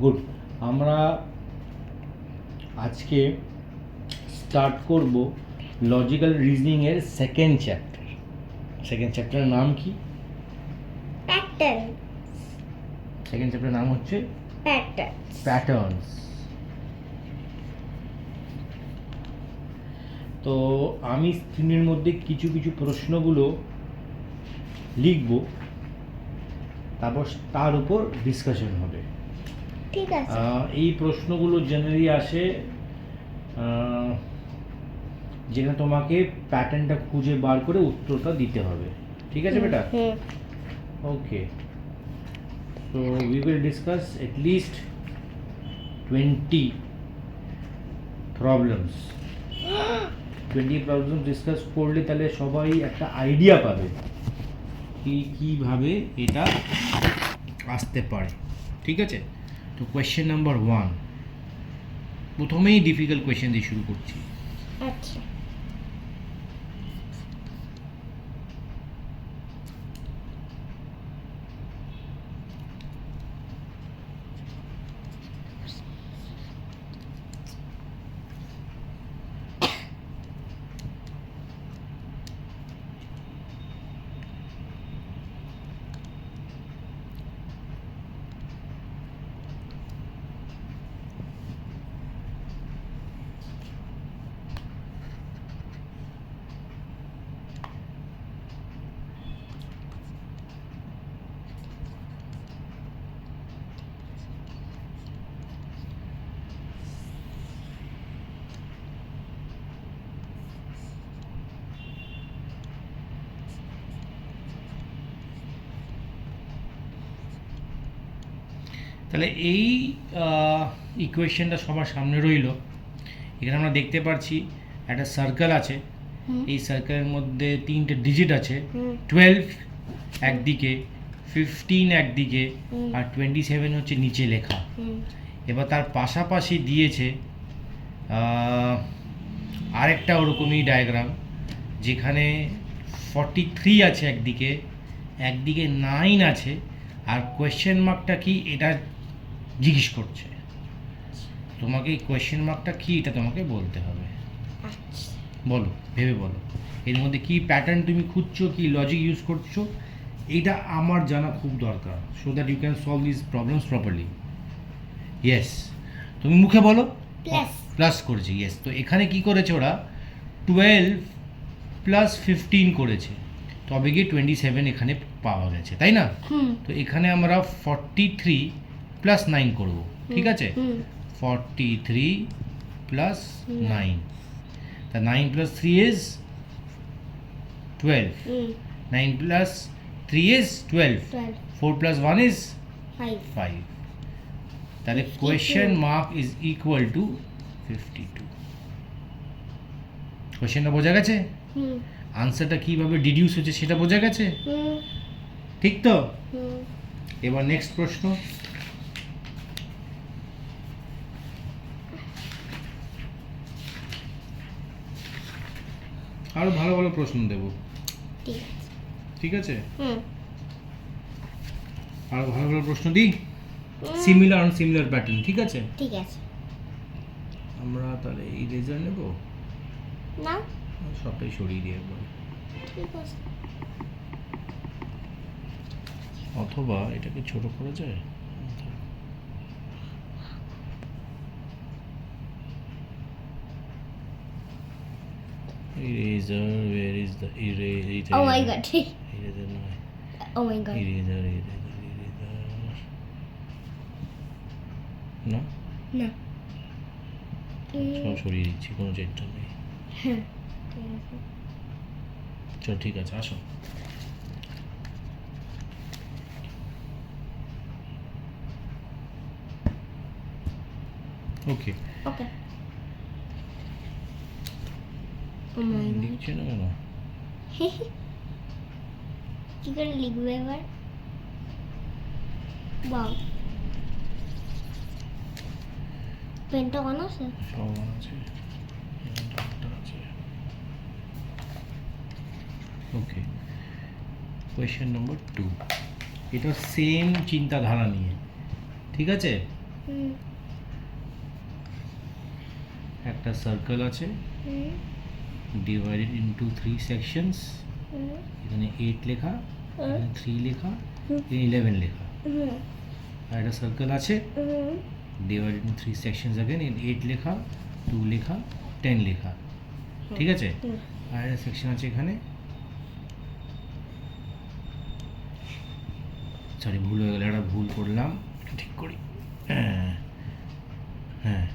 Good. আমরা আজকে start করব লজিক্যাল রিজনিং এর সেকেন্ড চ্যাপ্টারের নাম কি? প্যাটার্ন। সেকেন্ড চ্যাপ্টারের নাম হচ্ছে প্যাটার্নস। তো আমি স্ক্রিনের মধ্যে কিছু কিছু প্রশ্নগুলো লিখব, তারপর তার উপর ডিসকাশন হবে। ঠিক আছে। এই প্রশ্নগুলো জেনারেলি আসে যেখানে তোমাকে প্যাটার্নটা খুঁজে বার করে উত্তরটা দিতে হবে। ঠিক আছে বেটা? Okay, so we will discuss at least 20 problems. 20 problems discuss করলে তাহলে সবাই একটা আইডিয়া পাবে কি কিভাবে এটা আসতে পারে। ঠিক আছে? তো কোয়েশ্চেন নাম্বার 1, প্রথমেই ডিফিকাল্ট কোয়েশ্চেন দিয়ে শুরু করছি। আচ্ছা। তাহলে এই ইকুয়েশনটা সবার সামনে রইল। এখানে আমরা দেখতে পাচ্ছি একটা সার্কেল আছে। এই সার্কেলের মধ্যে 3টে ডিজিট আছে। 12 একদিকে, 15 একদিকে, আর 27 হচ্ছে নিচে লেখা। এবার তার পাশাপাশি দিয়েছে আরেকটা ওরকমই ডায়াগ্রাম, যেখানে 43 আছে একদিকে, একদিকে 9 আছে, আর কোয়েশ্চেন মার্কটা কি এটা জিজ্ঞেস করছে। তোমাকে এই কোয়েশ্চেন মার্কটা কি এটা তোমাকে বলতে হবে। বলো, ভেবে বলো, এর মধ্যে কি প্যাটার্ন তুমি খুঁজছো, কি লজিক ইউজ করছো, এটা আমার জানা খুব দরকার, so that you can solve this problems properly. Yes, তুমি মুখে বলো। প্লাস করেছে, ইয়েস। তো এখানে কি করেছে ওরা? 12 প্লাস 15 করেছে, তবে গিয়ে 27 এখানে পাওয়া গেছে, তাই না? তো এখানে আমরা 43 প্লাস 9 করব। ঠিক আছে? 43 প্লাস 9, তা 9 plus 3 is 12, 9 plus 3 is 12, 4 plus 1 is 5। তাহলে question mark is equal to 52। কোয়েশ্চেনটা বোঝা গেছে? আনসারটা কিভাবে ডিডিউস হচ্ছে সেটা বোঝা গেছে? ঠিক তো? এবার নেক্সট প্রশ্ন। আরো ভালো ভালো প্রশ্ন দেব। ঠিক আছে? আরো ভালো ভালো প্রশ্ন দিই, সিমিলার অন সিমিলার প্যাটার্ন। ঠিক আছে? ঠিক আছে। আমরা তাহলে এই রেজার নেব না, সবটাই সরিয়ে দিয়ে একবার, ঠিক আছে। অথবা এটাকে ছোট করা যায়। Eraser, where is the eraser? Oh my god. Eraser নয়। Oh my god. Eraser. না? না। সব সরিয়ে দিচ্ছি, কোনো চেষ্টা নেই। হ্যাঁ, ঠিক আছে। চল, ঠিক আছে, আসো। ওকে। ওকে। Oh my god. লিখছে না কেন? কি করে লিখবে এবার? বাও, পেনটা অন আছে? সব অন আছে। ওকে, কোয়েশ্চেন নম্বর 2, এটা সেম চিন্তাধারা নিয়ে। ঠিক আছে? হুম একটা সার্কেল আছে হুম ডিভাইডেড ইনটু 3 সেকশনস, হুম এখানে 8 লেখা, এখানে 3 লেখা, হুম। এখানে 11 লেখা। হুম আর একটা সার্কেল আছে হুম ডিভাইডেড ইন 3 সেকশনস अगेन, 8 লেখা, 2 লেখা, 10 লেখা। ঠিক আছে? হুম। আর একটা সেকশন আছে এখানে, সরি ভুল হয়ে গেল, একটা ভুল করলাম, এটা ঠিক করি। হ্যাঁ হ্যাঁ,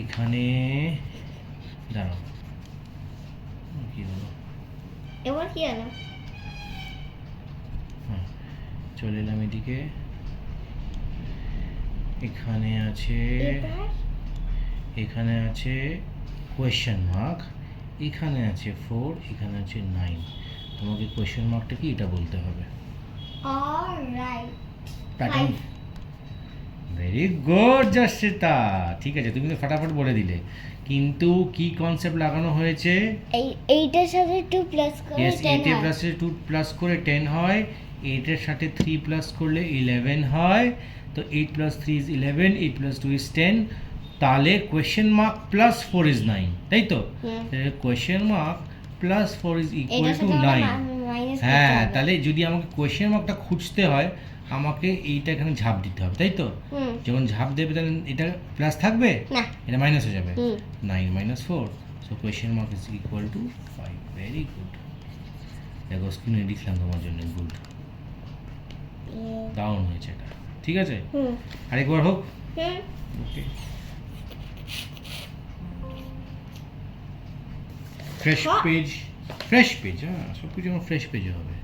এখানে দাঁড়াও, কি হলো, এবার কি হলো? হ্যাঁ চলে এলাম এদিকে। এখানে আছে, এবার এখানে আছে কোয়েশ্চেন মার্ক, এখানে আছে 4, এখানে আছে 9। তোমাকে কোয়েশ্চেন মার্কটা কি এটা বলতে হবে। অলরাইট প্যাটার্ন, ভেরি গুড যশিতা, ঠিক আছে, তুমি তো ফটাফট বলে দিলে। কিন্তু কি কনসেপ্ট লাগানো হয়েছে? এইটার সাথে 2 প্লাস করে ইয়েস, 10 8 হয়। প্লাস 2 প্লাস করে 10 হয়, 8 এর সাথে 3 প্লাস করলে 11 হয়। তো 8 প্লাস 3 ইজ 11, 8 প্লাস 2 ইজ 10। তাহলে কোয়েশ্চেন মার্ক প্লাস 4 ইজ 9, তাই তো? Hmm. Question mark plus 4 is equal এটার টু সাথে 9। মাইনাস হ্যাঁ, তাহলে যদি আমাকে কোয়েশ্চেন মার্কটা খুঁজতে হয়, আমাকে এইটা এখানে ঝাঁপ দিতে হবে, তাই তো? হুম যখন ঝাঁপ দেবে তখন এটা প্লাস থাকবে, না এটা মাইনাস হয়ে যাবে। হুম 9 minus 4, so question mark is equal to 5. Very good. দেখো স্ক্রিনে লিখলাম তোমার জন্য, গুড, ডাউন হয়েছে এটা, ঠিক আছে? হুম আরেকবার হোক, হুম ওকে। ফ্রেশ হ্যাঁ। পেজ, ফ্রেশ পেজ, হ্যাঁ সব কিছু আমার ফ্রেশ পেজে হবে।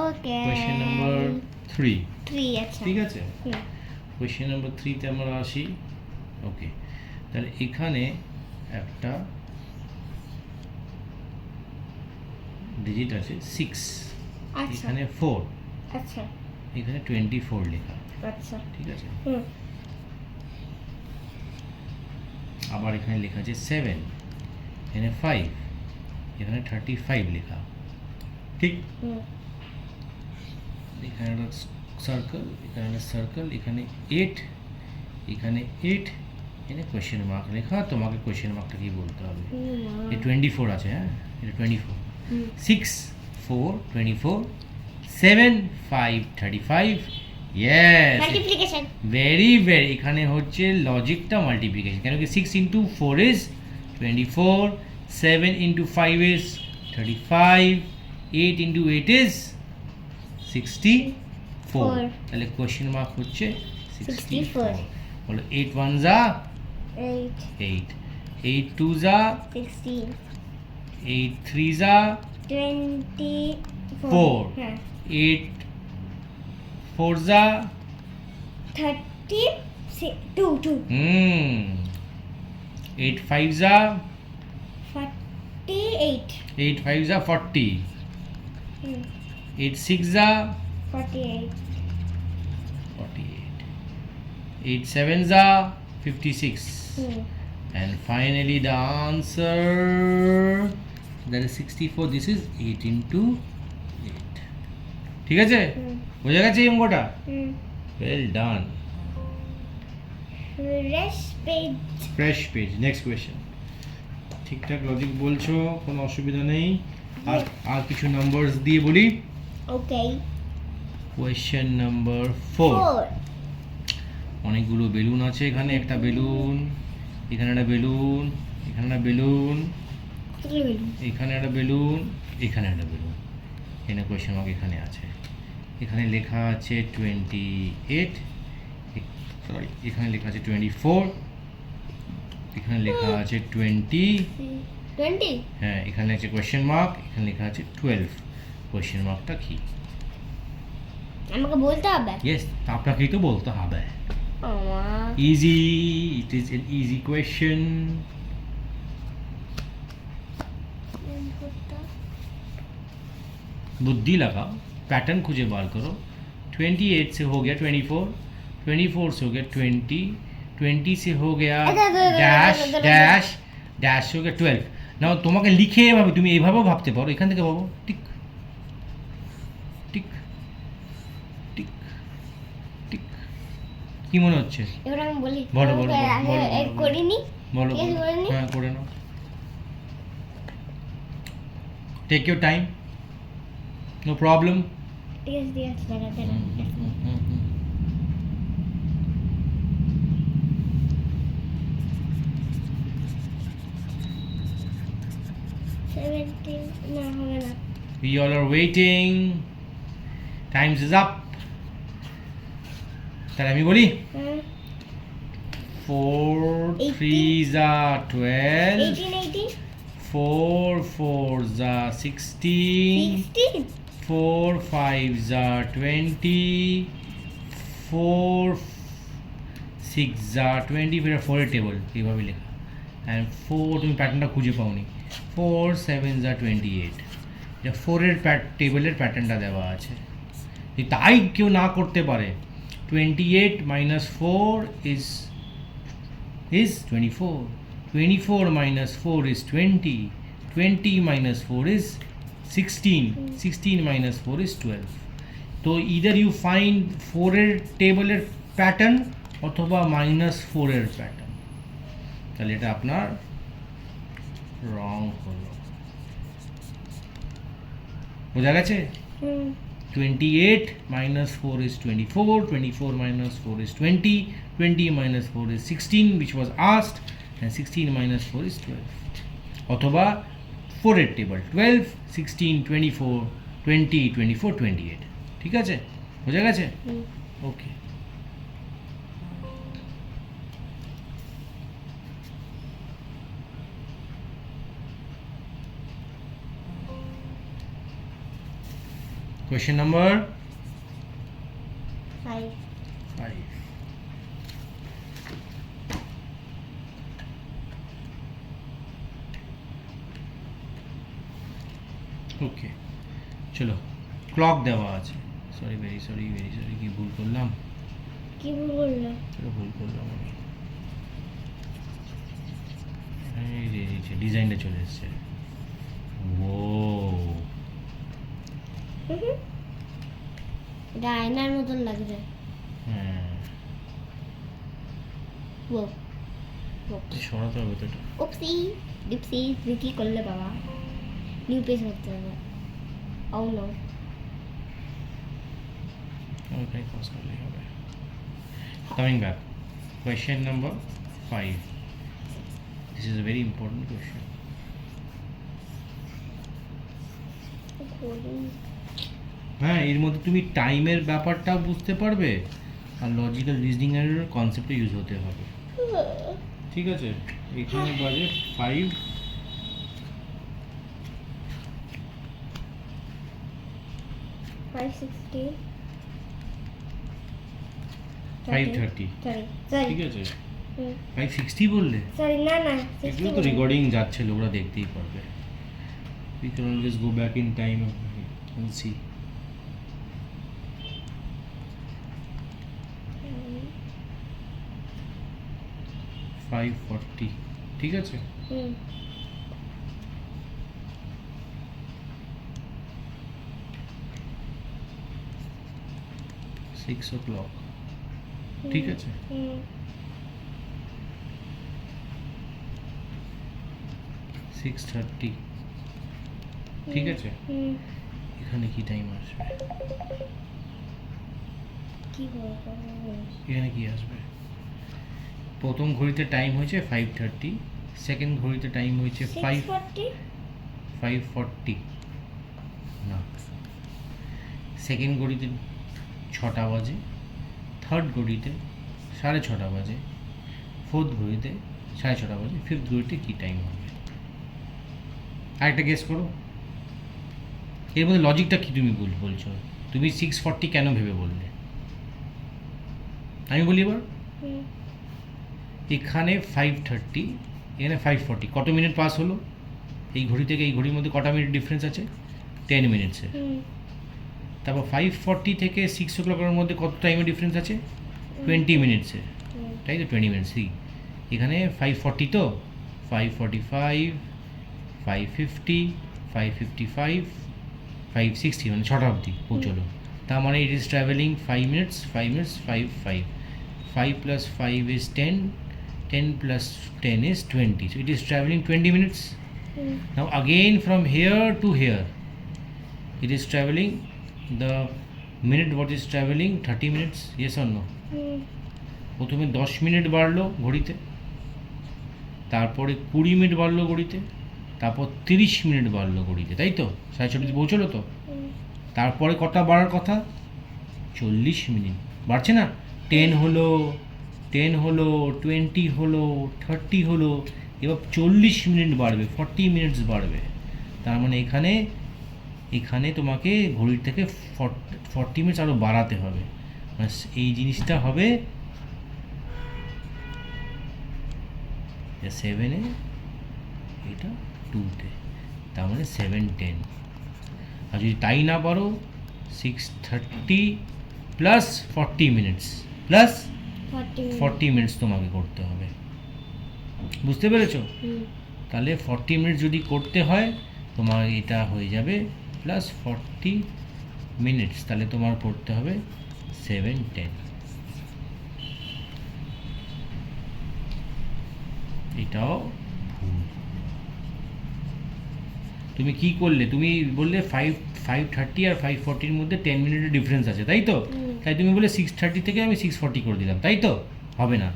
ওকে কোয়েশ্চেন নাম্বার 3, 3 আচ্ছা ঠিক আছে? হুম কোয়েশ্চেন নাম্বার 3-তে আমরা আসি। ওকে, তাহলে এখানে একটা ডিজিট আছে 6, আচ্ছা এখানে 4, আচ্ছা এখানে 24 লেখা, আচ্ছা ঠিক আছে? হুম আবার এখানে লেখা আছে 7, এখানে 5, এখানে 35 লেখা, ঠিক? হুম এখানে একটা সার্কেল, এখানে একটা সার্কেল, এখানে 8, এখানে 8, এখানে কোয়েশ্চেন মার্ক লেখা। তোমাকে কোয়েশ্চেন মার্কটা কি বলতে হবে? এই 24 আছে, হ্যাঁ এটা 24, হুম 6, 4, 24, 7, 5, 35, ইয়েস, মাল্টিপ্লিকেশন ভেরি ভেরি। এখানে হচ্ছে লজিকটা মাল্টিপ্লিকেশন, কেন কি 6 into 4 is 24, 7 into 5 is 35, 8 into 8 is 64। তাহলে কোয়েশ্চেন মার্ক হচ্ছে 64। বলো 8 1 যা 8 8, 8 2 যা 16 8 3 যা 24 হ্যাঁ 8 4 যা 32 8 5 যা 48 8 5 যা 40, হুম 8 6 যা 48 48, 8 7 যা 56, হুম and finally the answer, that is 64. This is 8 into 8, ঠিক আছে? হুম বোঝা গেছে এই অঙ্কটা? Hmm well done. Fresh page fresh page, next question. ঠিকঠাক লজিক বলছো, কোনো অসুবিধা নেই। আর আর কিছু নাম্বারস দিয়ে বলি। ওকে কোয়েশ্চেন নাম্বার 4, 4 অনেকগুলো বেলুন আছে, এখানে একটা বেলুন, এখানে একটা বেলুন, এখানে একটা বেলুন, কতগুলো বেলুন এখানে একটা বেলুন, এখানে একটা বেলুন, এখানে কোয়েশ্চেন মার্ক এখানে আছে। এখানে লেখা আছে 28, সরি এখানে লেখা আছে 24, এখানে লেখা আছে 20, 20 হ্যাঁ এখানে আছে কোয়েশ্চেন মার্ক, এখানে লেখা আছে 12। কোয়েশ্চেন মার্কটা কি? আমাকে বলতে হবে ইয়েস, আপনাকেই তো বলতে হবে। আমার easy, it is an easy question. बुद्धि लगाओ, पैटर्न खोजे बार करो। 28 से हो गया 24, 24 से हो गया 20, 20 से हो गया ড্যাশ ড্যাশ ড্যাশ हो गया 12। নাও তোমাকে লিখে এভাবে, তুমি এইভাবেও ভাবতে পারো, এখান থেকে ভাবো, টিক টিক টিক টিক কি মনে হচ্ছে? এবার আমি বলি বলো, আমি বলো, তো বলো, আগে বলো, এক বলো, করিনি বলো, ঠিক আছে, বলো। করে নি? হ্যাঁ, করে নাও। Take your time, no problem. ঠিক আছে দাঁড়া দাঁড়া সেভেন্টিন না হবে না We all are waiting. Times is up. তাহলে আমি বলি হ্যাঁ 4 18. 3s are 12, 18 4 4s are 16, 16 4 5s are 20, 4 6s are 20, ফির 4 এর টেবল এইভাবে লেখা, অ্যান্ড 4 তুমি প্যাটার্নটা খুঁজে পাওনি, 4 7s are 28, এটা 4 এর টেবিলের প্যাটার্নটা দেওয়া আছে। যদি তাই কেউ না করতে পারে, 28 minus 4 is 24, 24 minus 4 is 20, 20 minus 4 is 16, 16 minus 4 is 12. তো either you find 4 এর টেবিলের প্যাটার্ন অথবা -4 এর প্যাটার্ন, তাহলে এটা আপনার রং হলো। বোঝা গেছে? হুম 28 minus 4 is 24, 24 minus 4 is 20, 20 minus 4 is 16 which was asked, and 16 minus 4 is 12. অথবা 4 এর টেবিল 12, 16, 24, 20, 24, 28. ঠিক আছে? বোঝা গেছে? হুম ওকে। Question number 5 5. ওকে, চলো ক্লক দেওয়া আছে। সরি, ভেরি সরি, কি ভুল করলাম? কি ভুল বললো চলো, ভুল করলাম আমি। এই যে ডিজাইনটা চলে এসছে। ও এটা আয়নার মতন লাগছে হ্যাঁ, ও সরাতে হবে তো এটা। উপসি ডিপসি তুই কি করলে বাবা নিউ পেজ করতে হবে ও নো ওখানে ক্রস করলেই হবে। Coming back, question number 5. This is a very important question. হ্যাঁ, এর মধ্যে তুমি টাইমের ব্যাপারটাও বুঝতে পারবে আর লজিক্যাল রিজনিং এর কনসেপ্টে ইউজ হতে হবে। ঠিক আছে, এখানে বাজে 5, 560 5:30। সরি সরি ঠিক আছে, 5:60 বললে? সরি না না এগুলো তো রেকর্ডিং যাচ্ছে, লোকরা দেখতেই পারবে। We can always go back in time and see. 5:40, ঠিক আছে। হুম 6 o'clock, ঠিক আছে। হুম 6:30, ঠিক আছে। হুম এখানে কি টাইম আসবে? কি বলবো এখানে কি আসবে? প্রথম ঘড়িতে টাইম হয়েছে 5:30, সেকেন্ড ঘড়িতে টাইম হয়েছে 5:40 না, সেকেন্ড ঘড়িতে 6টা বাজে, থার্ড ঘড়িতে 6:30 বাজে, ফোর্থ ঘড়িতে 6:30 বাজে, ফিফথ ঘড়িতে কী টাইম হবে? আরেকটা গেস করো। এর মধ্যে লজিকটা কি তুমি বলছো? তুমি 6:40 কেন ভেবে বললে? আমি বলি এবার। হুম এখানে 5:30, এখানে 5:40, কত মিনিট পাস হলো? এই ঘড়ি থেকে এই ঘড়ির মধ্যে কটা মিনিট ডিফারেন্স আছে? 10 মিনিটসে। হুম তারপর 5:40 থেকে 6 o'clock-এর মধ্যে কত টাইমের ডিফারেন্স আছে? 20 মিনিটসে, তাই তো? 20 মিনিটস। এখানে 5:40 তো 5:45, 5:50, 5:55, 5:60, মানে 6টা অবধি পৌঁছলো। তার মানে it is travelling 5 minutes, 5 minutes, 5 5 plus 5 is 10, 10 plus 10 is 20, so it is traveling 20 minutes. Now again from here to here it is traveling the minute what is traveling 30 minutes, yes or no? প্রথমে 10 minute বাড়লো ঘড়িতে, তারপরে 20 minute বাড়লো ঘড়িতে, তারপর 30 minute বাড়লো ঘড়িতে, তাই তো 6:30 পৌঁছলো তো। তারপরে কটা বাড়ার কথা? 40 মিনিট বাড়ছে না? 10 হলো, 10 হলো, 20 হলো, 30 হলো, এবার 40 মিনিট বাড়বে, 40 মিনিটস বাড়বে। তার মানে এখানে এখানে তোমাকে ঘড়ির থেকে 40 মিনিটস আরও বাড়াতে হবে। মানে এই জিনিসটা হবে 7-এ, এটা 2-তে, তার মানে 7:10। আর যদি তাই না পারো 6:30 প্লাস 40 মিনিটস প্লাস 40 মিনিটস তোমাকে করতে হবে, বুঝতে পেরেছো? তাহলে 40 মিনিট যদি করতে হয় তোমার এটা হয়ে যাবে প্লাস 40 মিনিটস, তাহলে তোমার করতে হবে 7:10। এটাও ভুল। তুমি কি করলে? তুমি বললে 5:30 আর 5:40-র মধ্যে 10 মিনিটের ডিফারেন্স আছে, তাই তো? তাই তুমি বলে 6:30 থেকে আমি 6:40 করে দিলাম, তাই তো? হবে না।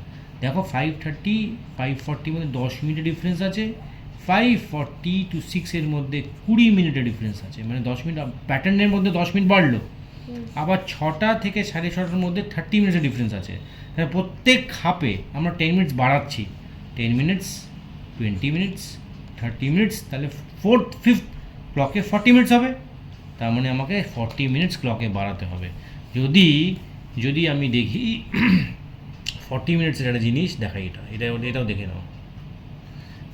দেখো 5:30 5:40 মধ্যে 10 মিনিটের ডিফারেন্স আছে, 5:40 to 6-এর মধ্যে 20 মিনিটের ডিফারেন্স আছে, মানে 10 মিনিট প্যাটার্নের মধ্যে 10 মিনিট বাড়লো। আবার 6টা থেকে 6:30টার মধ্যে 30 মিনিটের ডিফারেন্স আছে, তাহলে প্রত্যেক হাফে আমরা 10 মিনিটস বাড়াচ্ছি, 10 মিনিটস, 20 মিনিটস, 30 মিনিটস, তাহলে 4th 5th ক্লকে 40 মিনিটস হবে। তার মানে আমাকে 40 মিনিটস ক্লকে বাড়াতে হবে। যদি আমি দেখি 40 মিনিটসের একটা জিনিস দেখাই, এটাও দেখে নাও।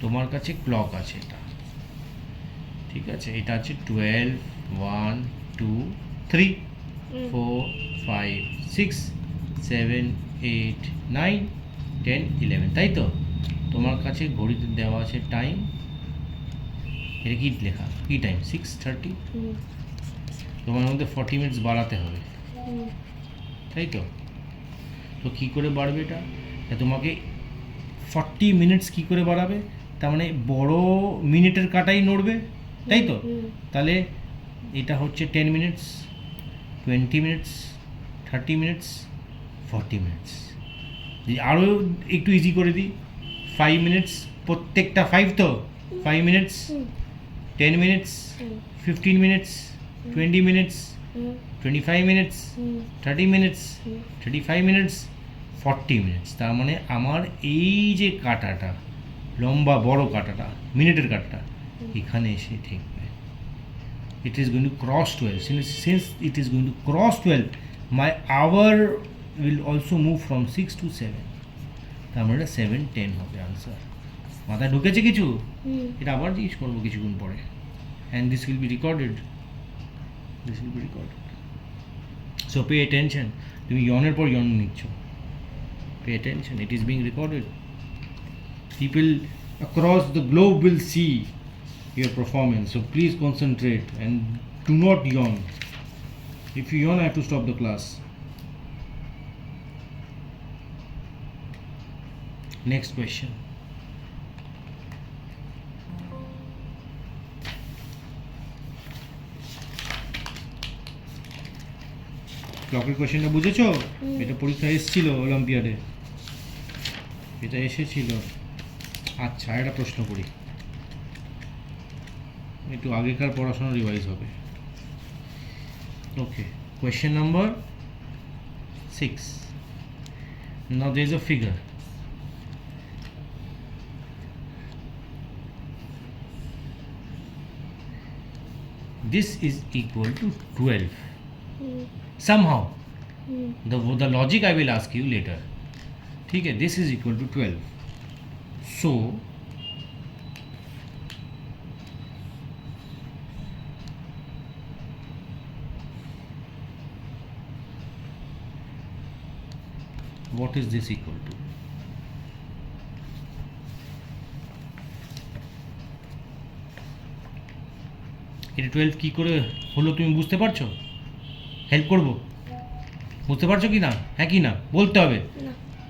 তোমার কাছে ক্লক আছে, এটা ঠিক আছে, এটা আছে 12, 1, 2, 3, 4, 5, 6, 7, 8, 9, 10, 11, তাই তো? তোমার কাছে ঘড়িতে দেওয়া আছে টাইম, এটা কি লেখা, কি টাইম? 6:30। তোমার মধ্যে 40 মিনিটস বাড়াতে হবে, তাই তো? তো কী করে বাড়বে এটা? তোমাকে 40 মিনিটস কী করে বাড়াবে? তার মানে বড় মিনিটের কাটাই নড়বে, তাই তো? তাহলে এটা হচ্ছে 10 মিনিটস, 20 মিনিটস, 30 মিনিটস, 40 মিনিটস। যদি আরও একটু ইজি করে দিই, 5 মিনিটস, প্রত্যেকটা 5 তো 5 minutes, 10 minutes, 15 minutes, 20 minutes, 25 minutes, 30 minutes, 35 minutes, 40 minutes. তার মানে আমার এই যে কাটাটা, লম্বা বড় কাটাটা, মিনিটের কাটাটা এখানে এসে ঠেকবে। It is going to cross 12. Since it is going to cross 12, my hour will also move from 6 to 7. তার মানে 7:10 হবে আনসার। মাথায় ঢুকেছে কিছু? এটা আবার জিজ্ঞেস করবো কিছুক্ষণ পরে। And this will be recorded. So pay attention. তুমি ইয়নের পর ইয়ন নিচ্ছ। Pay attention. It is being recorded. People across the globe will see your performance. So please concentrate and do not yawn. If you yawn, I have to stop the class. Next question. ক্লকের কোয়েশ্চেনটা বুঝেছো? এটা পরীক্ষায় এসেছিল অলিম্পিয়াডে, এটা এসেছিল। আচ্ছা, একটা প্রশ্ন করি, একটু আগেকার পড়াশোনা রিভাইজ হবে। Okay, question number 6. Now there is a figure. This is equal to 12. Somehow, the logic I will ask you later. ठीक है, this is equal to 12. So what is this equal to? এটা 12 কি করে হলো তুমি বুঝতে পারছো? হেল্প করব, বুঝতে পারছো কি না? হ্যাঁ কি না বলতে হবে।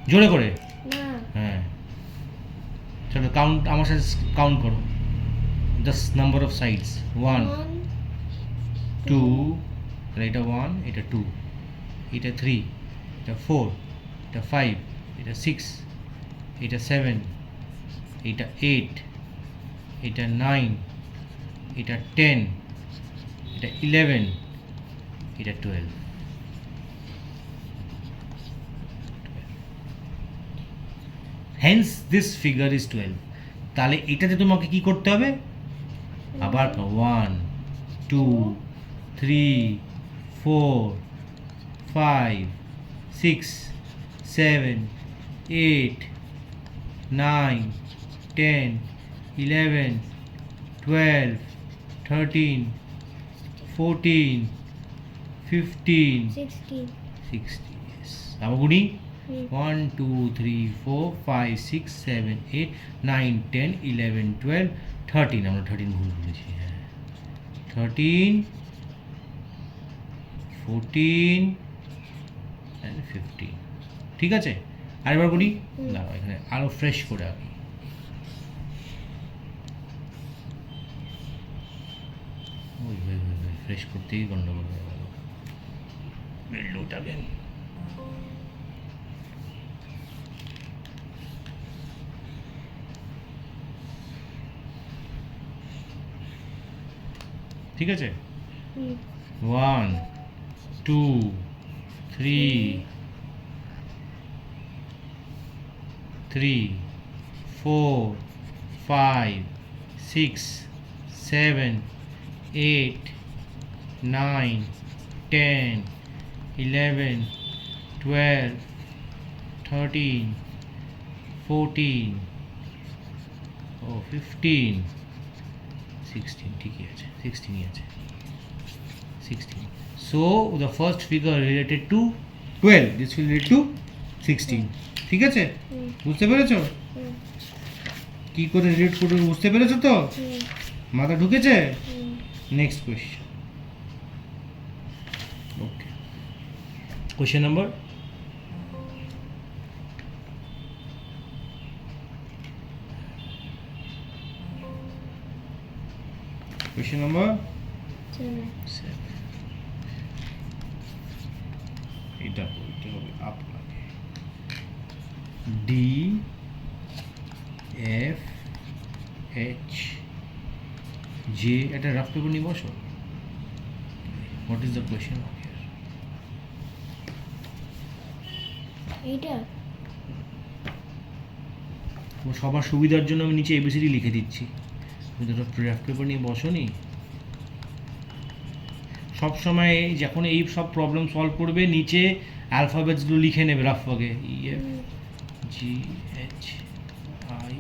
জোরে করে। না হ্যাঁ চলো কাউন্ট আমার সাথে কাউন্ট করো, দ্য নাম্বার অফ সাইডস। 1 2, আর এটা 1, এটা 2, এটা 3, এটা 4, এটা 5, এটা 6, এটা 7, এটা 8, এটা 9, এটা 10, এটা 11, এটা 12। Hence this figure is 12। তাহলে এটাতে তোমাকে কি করতে হবে? আবার 1 2 3 4 5 6 7 8 9 10 11 12 13 14 15 16 60। Yes. Amagundi. হুম 1 2 3 4 5 6 7 8 9 10 11 12 13। আমরা 13 ভুল বলেছি। হ্যাঁ 13 14 and 15। ঠিক আছে, আরেকবার বলি। হুম। না এখানে আরো ফ্রেশ করে আঁকি। ওই ফ্রেশ করতেই গন্ডগোল হয়ে গেল। উঠাবেন। ঠিক আছে, হুম 1 2 3 4 5 6 7 8 9 10 11 12 13 14 15 16। ঠিকই আছে, 16ই আছে, 16। So the first figure related to 12, this will relate to 16। ঠিক আছে, হুম বুঝতে পেরেছো হুম কি করে রিলেট করবে? বুঝতে পেরেছো তো? হুম মাথা ঢুকেছে? হুম নেক্সট কোয়েশ্চেন। ওকে, কোয়েশ্চেন নাম্বার কোয়েশ্চেন নাম্বার চলো 7। এটা বলতে হবে আপনাকে। ডি এফ এইচ জে, একটা রাফ পেপার নিয়ে বসো। What is the question? এইটা সবার সুবিধার জন্য আমি নিচে এবিসিডি লিখে দিচ্ছি, তুমি তো রাফ পেপার নিয়ে বসো নি। সবসময় যখন এই সব প্রবলেম সলভ করবে নিচে অ্যালফাবেটসগুলো লিখে নেবে রাফভাগে। E F G H I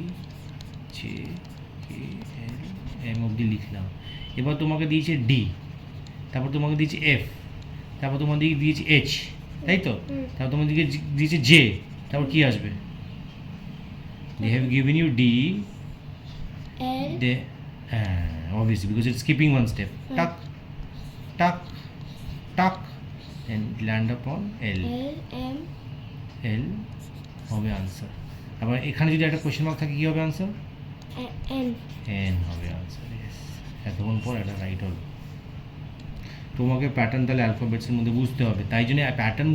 J K L M অব্দি লিখলাম। এবার তোমাকে দিয়েছে ডি, তারপর তোমাকে দিয়েছে এফ, তারপর তোমাদের দিয়েছে এইচ, তাই তো? হুম। তারপর তোমাদেরকে দিয়েছে জে, তারপর কি আসবে? They have given you D, L they obviously because it's skipping one step. Tuck tuck tuck and land upon L। L M L হবে আনসার। আবার এখানে যদি একটা কোশ্চেন মার্ক থাকে কি হবে আনসার? এন N হবে আনসার। ইয়েস, এতক্ষণ পর এটা রাইট হলো। তোমাকে প্যাটার্ন তাহলে অ্যালফাবেটসের মধ্যে বুঝতে হবে, তাই জন্য প্যাটার্ন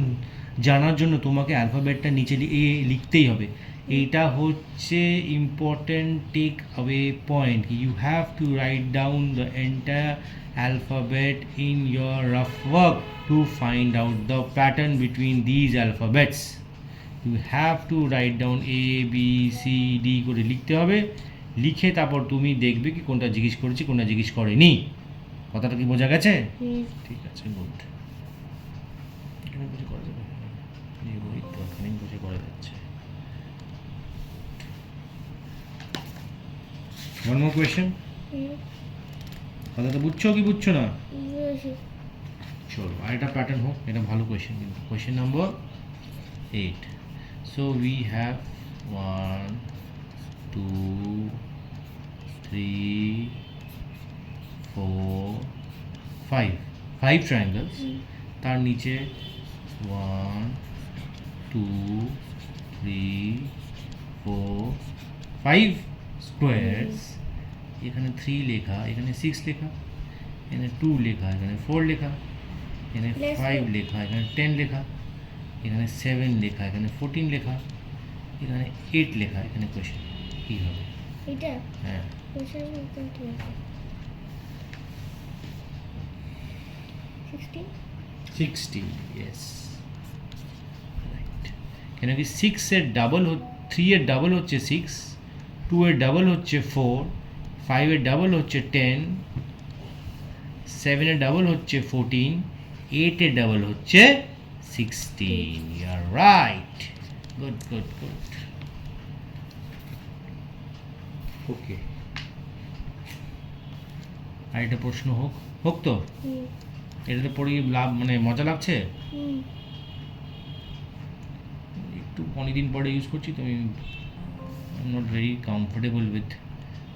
জানার জন্য তোমাকে অ্যালফাবেটটা নিচে লিখতেই হবে। এইটা হচ্ছে important take away point. You have to write down the entire alphabet in your rough work to find out the pattern between these alphabets. You have to write down A B C D করে লিখতে হবে। লিখে তারপর তুমি দেখবে কি কোনটা জিজ্ঞেস করেছি কোনটা জিজ্ঞেস করেনি। কথাটা কি বোঝা গেছে? হুম ঠিক আছে, গুড। এখানে বসে করা যাবে? এই বই তো এখানেই বসে করা যাচ্ছে। One more question. হুম কথাটা বুঝছো কি বুঝছো না? বুঝেছি। চলো আর একটা প্যাটার্ন হোক, এটা ভালো কোয়েশ্চেন কিন্তু। Question number 8। So we have 1 2 3 4 5 ট্রায়াঙ্গলস। হুম তার নিচে 1 2 3 4 5 স্কোয়ারস, এখানে 3 লেখা, এখানে 6 লেখা, এখানে 2 লেখা, এখানে 4 লেখা, এখানে Let's 5 go. লেখা, এখানে 10 লেখা, এখানে 7 লেখা, এখানে 14 লেখা, এখানে 8 লেখা, এখানে কোয়েশ্চেন কী হবে? এটা হ্যাঁ, কোশ্চেন একদম ঠিক আছে 16 16, ইয়েস রাইট। কেন কি 6 এর ডাবল 3 এর ডাবল হচ্ছে 6, 2 এর ডাবল হচ্ছে 4, 5 এর ডাবল হচ্ছে 10, 7 এর ডাবল হচ্ছে 14, 8 এর ডাবল হচ্ছে 16। You are right, good good good. Okay, আর একটা প্রশ্ন হোক, হোক তো? হুম এটাতে পড়ে কি লাভ মানে মজা লাগছে? হুম একটু অনেকদিন পরে ইউজ করছি তো আমি I'm not very comfortable with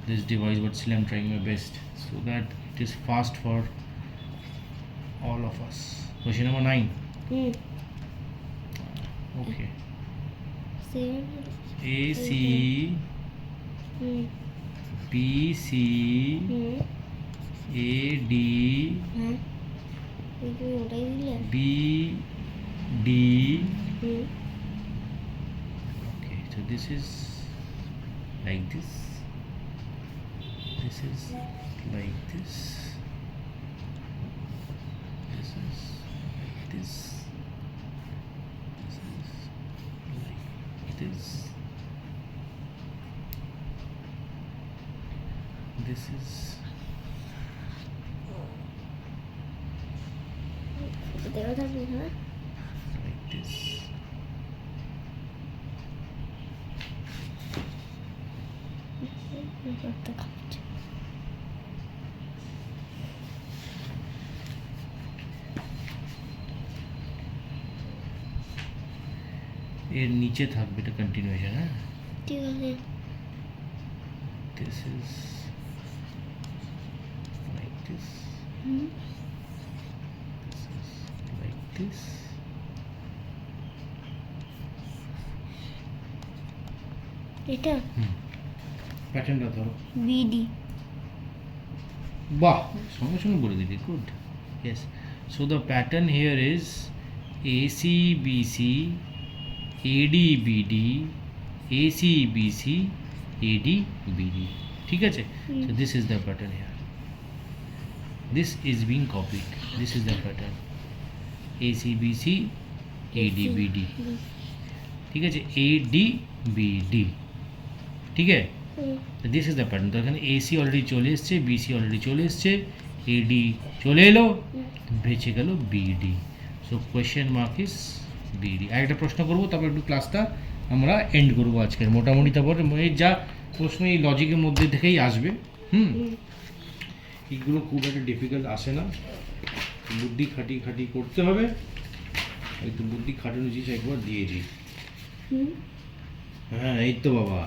this device, but still I'm trying my best so that it is fast for all of us. Question number 9. Hmm Okay. 7 A C hmm B C hmm A D হ্যাঁ এই তুমি ওটাই দিলে B D. Hmm Okay, so this is like this. This is like this. This is like this. This is like this. This is দেওয়া থাকবে হ্যাঁ like this. একটা খাচ্ছে এর নিচে থাকবে এটা কন্টিনিউয়েশন, হ্যাঁ? ঠিক আছে This is like this. Hmm This is like this. এটা প্যাটার্নটা ধরো। বিডি বাহ, সঙ্গে সঙ্গে বলে দিলি, good. Yes, so the pattern here is AC BC AD BD AC BC AD BD, ঠিক আছে? So this is the pattern here. This is being copied. This is the pattern. AC BC AD BD, ঠিক আছে? AD BD, ঠিক আছে? This is the pattern. তো এখানে AC already চলে এসছে, বিসি অলরেডি চলে এসছে, এডি চলে এলো, বেঁচে গেল BD. So question mark is BD. আর একটা প্রশ্ন করবো, তারপর একটু ক্লাসটা আমরা এন্ড করবো আজকের মোটামুটি। তারপর এই যা প্রশ্ন এই লজিকের মধ্যে থেকেই আসবে। এইগুলো খুব একটা ডিফিকাল্ট আসে না, বুদ্ধি খাটিয়ে খাটিয়ে করতে হবে। এই তো বুদ্ধি খাটানো জিনিস একবার দিয়ে দিই। হ্যাঁ, এই তো বাবা,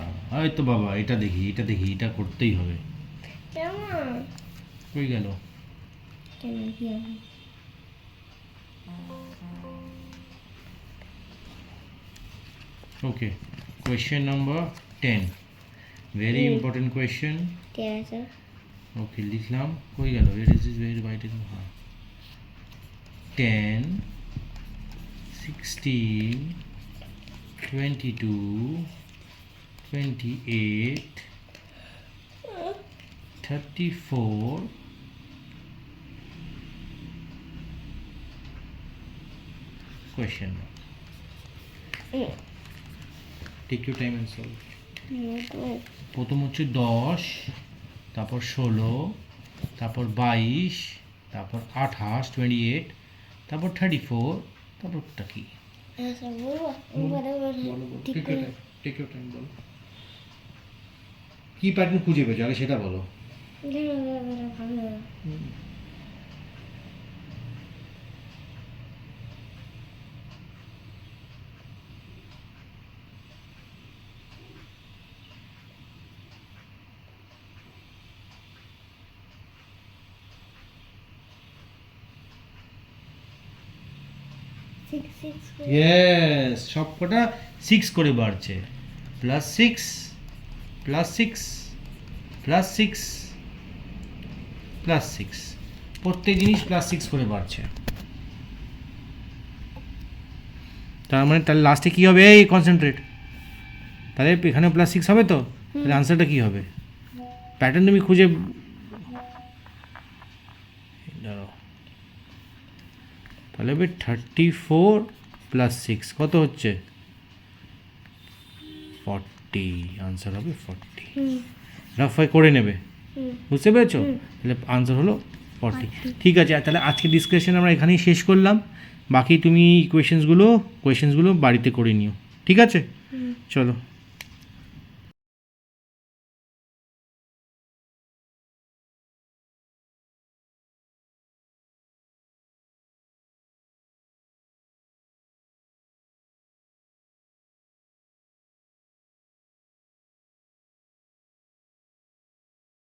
এই তো বাবা, এটা দেখি, এটা দেখি, এটা করতেই হবে। কেমন কই গেল? কেন কি হবে okay, question number 10, very important question. ঠিক আছে ওকে, লিখলাম। কই গেল? It is very vital. হ্যাঁ, 10 16 22 28 34 question mark. Take your time and solve. প্রথম হচ্ছে 10, তারপর 16, তারপর 22, তারপর 28 28, তারপর 34, তারপরটা কি? আচ্ছা বলবো ঠিক করে টেক ইউর টাইম, বলো কি প্যাটার্ন খুঁজে পেয়েছো, আগে সেটা বলো। ভালো সিক্স সিক্স ইয়েস, সব কটা 6 করে বাড়ছে, প্লাস 6 প্লাস 6 প্লাস 6 প্লাস 6, প্রত্যেক জিনিস প্লাস 6 করে বাড়ছে। তার মানে তাহলে লাস্টে কী হবে? এই কনসেন্ট্রেট, তাহলে এখানে প্লাস 6 হবে তো, তাহলে আনসারটা কী হবে? প্যাটার্ন তুমি খুঁজে দাঁড়াও, তাহলে হবে 34 প্লাস 6 কত হচ্ছে? 40, আনসার হবে 40। রাফাই করে নেবে, বুঝতে পেরেছো? তাহলে আনসার হলো 40। ঠিক আছে, তাহলে আজকে ডিসকাশন আমরা এখানেই শেষ করলাম। বাকি তুমি কোয়েশ্চেন্সগুলো বাড়িতে করে নিও, ঠিক আছে? চলো।